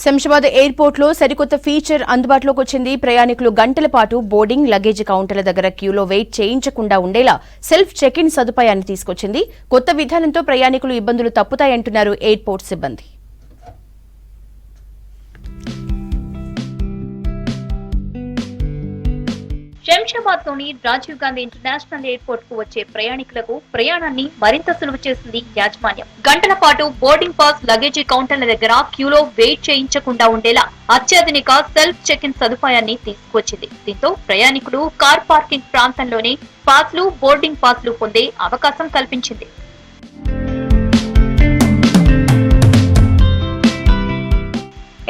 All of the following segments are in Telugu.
శంషాబాద్ ఎయిర్పోర్ట్ లో సరికొత్త ఫీచర్ అందుబాటులోకి వచ్చింది. ప్రయాణికులు గంటల పాటు బోర్డింగ్, లగేజ్ కౌంటర్ల దగ్గర క్యూలో వెయిట్ చేయించకుండా ఉండేలా సెల్ఫ్ చెక్ ఇన్ సదుపాయాన్ని తీసుకొచ్చింది. కొత్త విధానంతో ప్రయాణికులు ఇబ్బందులు తప్పుతాయంటున్నారు ఎయిర్పోర్ట్ సిబ్బంది. శంషాబాద్ లోని రాజీవ్ గాంధీ ఇంటర్నేషనల్ ఎయిర్పోర్ట్ కు వచ్చే ప్రయాణికులకు ప్రయాణాన్ని మరింత సులువు చేసింది యాజమాన్యం. గంటల పాటు బోర్డింగ్ పాస్, లగేజీ కౌంటర్ల దగ్గర క్యూలో వెయిట్ చేయించకుండా ఉండేలా అత్యాధునిక సెల్ఫ్ చెక్ ఇన్ సదుపాయాన్ని తీసుకొచ్చింది. దీంతో ప్రయాణికులు కార్ పార్కింగ్ ప్రాంతంలోనే పాస్లు, బోర్డింగ్ పాస్లు పొందే అవకాశం కల్పించింది.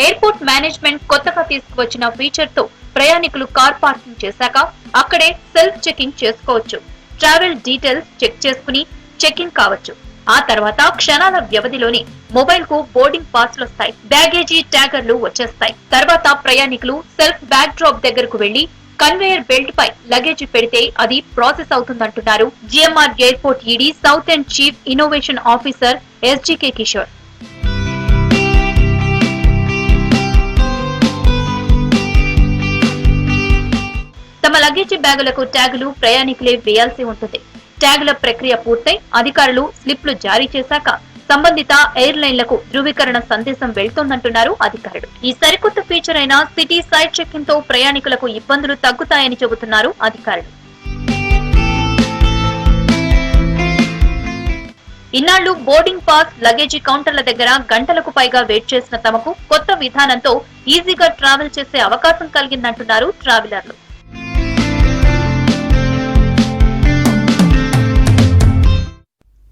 ఎయిర్పోర్ట్ మేనేజ్మెంట్ కొత్తగా తీసుకువచ్చిన ఫీచర్ తో ప్రయాణికులు కార్ పార్కింగ్ చేశాక అక్కడే సెల్ఫ్ చెకింగ్ చేసుకోవచ్చు. ట్రావెల్ డీటెయిల్స్ చెక్ చేసుకుని చెక్ ఇన్ కావచ్చు. ఆ తర్వాత క్షణాల వ్యవధిలోనే మొబైల్ కు బోర్డింగ్ పాస్లు వస్తాయి, బ్యాగేజీ ట్యాగర్లు వచ్చేస్తాయి. తర్వాత ప్రయాణికులు సెల్ఫ్ బ్యాగ్ డ్రాప్ దగ్గరకు వెళ్లి కన్వేయర్ బెల్ట్ పై లగేజీ పెడితే అది ప్రాసెస్ అవుతుందంటున్నారు GMR airport ED south and chief innovation officer SGK Kishore. తమ లగేజీ బ్యాగులకు ట్యాగులు ప్రయాణికులే వేయాల్సి ఉంటుంది. ట్యాగుల ప్రక్రియ పూర్తయి అధికారులు స్లిప్లు జారీ చేశాక సంబంధిత ఎయిర్లైన్లకు ధృవీకరణ సందేశం వెళ్తోందంటున్నారు అధికారులు. ఈ సరికొత్త ఫీచర్ అయిన సిటీ సైడ్ చెక్ ఇన్ తో ప్రయాణికులకు ఇబ్బందులు తగ్గుతాయని చెబుతున్నారు అధికారులు. ఇన్నాళ్లు బోర్డింగ్ పాస్, లగేజీ కౌంటర్ల దగ్గర గంటలకు పైగా వెయిట్ చేసిన తమకు కొత్త విధానంతో ఈజీగా ట్రావెల్ చేసే అవకాశం కలిగిందంటున్నారు ట్రావెలర్లు.